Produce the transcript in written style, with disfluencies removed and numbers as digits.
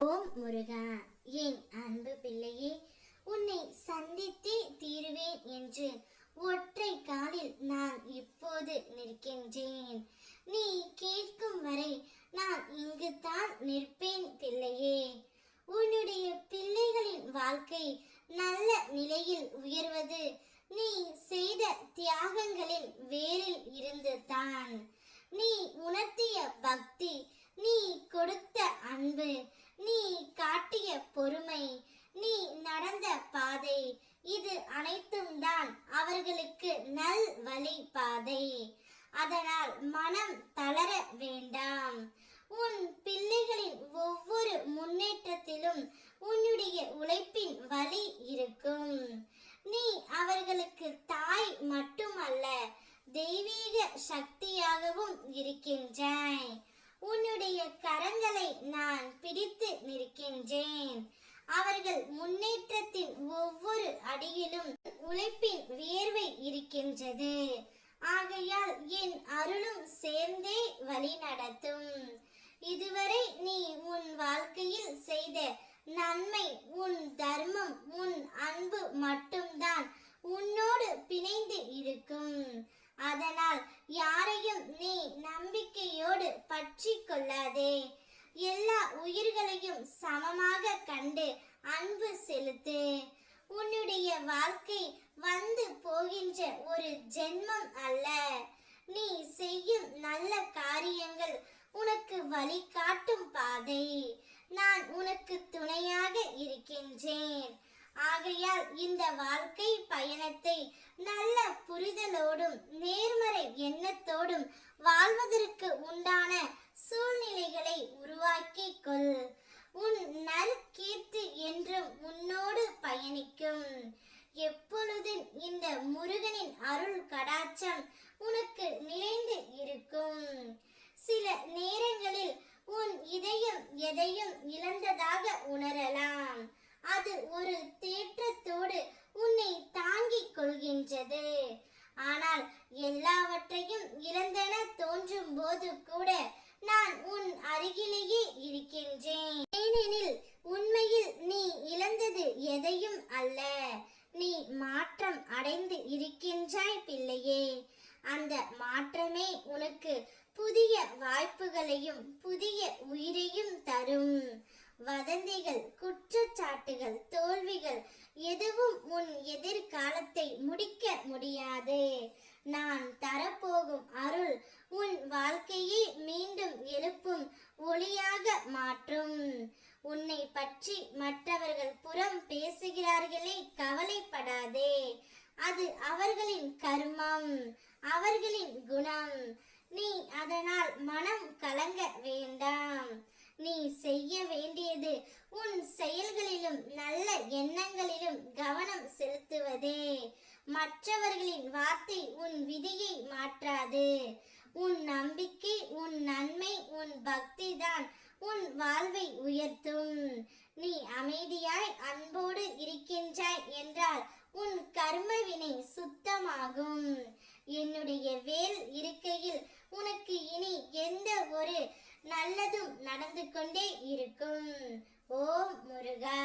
ஓம் முருகா, என் அன்பு பிள்ளையே, உன்னை சந்தித்தே தீருவேன் என்று ஒற்றை காலில் நான் இப்போது நிற்கின்றேன். நீ கேட்கும் வரை நான் இங்குதான் நிற்பேன் பிள்ளையே. உன்னுடைய பிள்ளைகளின் வாழ்க்கை நல்ல நிலையில் உயர்வது நீ செய்த தியாகங்களின் வேரில் இருந்துதான். நீ உணர்த்திய பக்தி, நீ கொடுத்த அன்பு, நீ காட்டிய பொறுமை, நீ நடந்த பாதை, இது அனைத்தும் தான் அவர்களுக்கு நல் வழி பாதை. அதனால் மனம் தளர வேண்டாம். உன் பிள்ளைகளின் ஒவ்வொரு முன்னேற்றத்திலும் உன்னுடைய உழைப்பின் வழி இருக்கும். நீ அவர்களுக்கு தாய் மட்டுமல்ல, தெய்வீக சக்தியாகவும் இருக்கின்றாய். உன்னுடைய கரங்களை நான் பிடித்து நிற்கின்றேன். அவர்கள் முன்னேற்றத்தின் ஒவ்வொரு அடியிலும் உழைப்பின் வியர்வை இருக்கின்றது. ஆகையால் என் அருளும் சேர்ந்தே வழி நடத்தும். இதுவரை நீ உன் வாழ்க்கையில் செய்த நன்மை, உன் தர்மம், உன் அன்பு மட்டும்தான் உன்னோடு பிணைந்து இருக்கும். அதனால் யாரையும் நீ நம்பிக்கையோடு பற்றி கொள்ளாதே. எல்லா உயிர்களையும் சமமாக கண்டு அன்பு செலுத்து. உன்னுடைய வாழ்க்கை வந்து போகின்ற ஒரு ஜென்மம் அல்ல. நீ செய்யும் நல்ல காரியங்கள் உனக்கு வழிகாட்டும் பாதை. நான் உனக்கு துணையாக இருக்கின்றேன். ஆகையால் இந்த வாழ்க்கை பயணத்தை நல்ல புரிதலோடும் நேர்மறை எண்ணத்தோடும் வாழ்வதற்கு உண்டான சூழ்நிலைகளை உருவாக்கி கொள். உன் நற்கீர்த்தி என்றும் உன்னோடு பயணிக்கும். எப்பொழுதும் இந்த முருகனின் அருள் கடாட்சம் உனக்கு நிறைந்து இருக்கும். சில நேரங்களில் உன் இதயம் எதையும் இழந்ததாக உணரலாம். அது ஒரு தேற்றத்தோடு உன்னை தாங்கிக் கொள்கின்றது. ஆனால் எல்லாவற்றையும் இழந்தென தோன்றும் போது கூட நான் உன் அருகிலேயே இருக்கின்றேன். ஏனெனில் உண்மையில் நீ இழந்தது எதையும் அல்ல, நீ மாற்றம் அடைந்து இருக்கின்றாய் பிள்ளையே. அந்த மாற்றமே உனக்கு புதிய வாய்ப்புகளையும் புதிய உயிரையும் தரும். வதந்திகள், குற்றச்சாட்டுகள், தோல்விகள் எதுவும் உன் எதிர்காலத்தை முடிக்க முடியாது. நான் தரப்போகும் அருள் உன் வாழ்க்கையை மீண்டும் எழுப்பும் ஒளியாக மாற்றும். உன்னை பற்றி மற்றவர்கள் புறம் பேசுகிறார்களே, கவலைப்படாதே. அது அவர்களின் கர்மம், அவர்களின் குணம். நீ அதனால் மனம் கலங்க வேண்டாம். நீ செய்ய வேண்டியது உன் செயல்களிலும் நல்ல எண்ணங்களிலும் கவனம் செலுத்துவதே. மற்றவர்களின் வார்த்தை உன் விதியை மாற்றாது. உன் நம்பிக்கை, உன் நன்மை, உன் பக்தி தான் உன் வாழ்வை உயர்த்தும். நீ அமைதியாய் அன்போடு இருக்கின்றாய் என்றால் உன் கர்மவினை சுத்தமாகும். என்னுடைய வேல் இருக்கையில் உனக்கு இனி எந்த ஒரு நல்லதும் நடந்து கொண்டே இருக்கும். ஓம் முருகா.